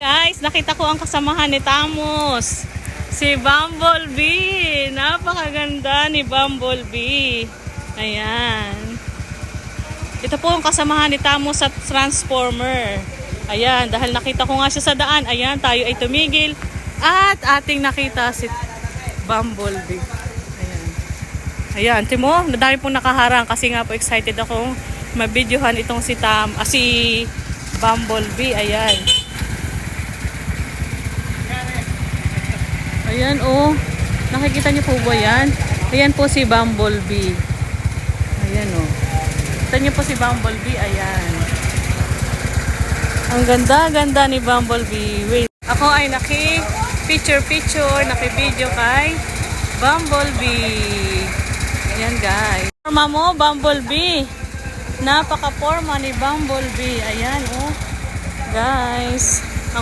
Guys, nakita ko ang kasamahan ni Tamos. Si Bumblebee. Napakaganda ni Bumblebee. Ayan. Ito po ang kasamahan ni Tamos sa Transformer. Ayan, dahil nakita ko nga siya sa daan. Ayan, tayo ay tumigil. At ating nakita si Bumblebee. Ayan. Ayan, Timo, nadami pong nakaharang kasi nga po excited akong mabidyohan itong si Bumblebee. Ayan. Ayan, oh. Nakikita niyo po ba yan? Ayan po si Bumblebee. Ayan, oh. Kita niyo po si Bumblebee. Ayan. Ang ganda-ganda ni Bumblebee. Wait. Ako ay naki-picture, naki-video kay Bumblebee. Ayan, guys. Forma mo, Bumblebee. Napaka-forma ni Bumblebee. Ayan, oh. Guys.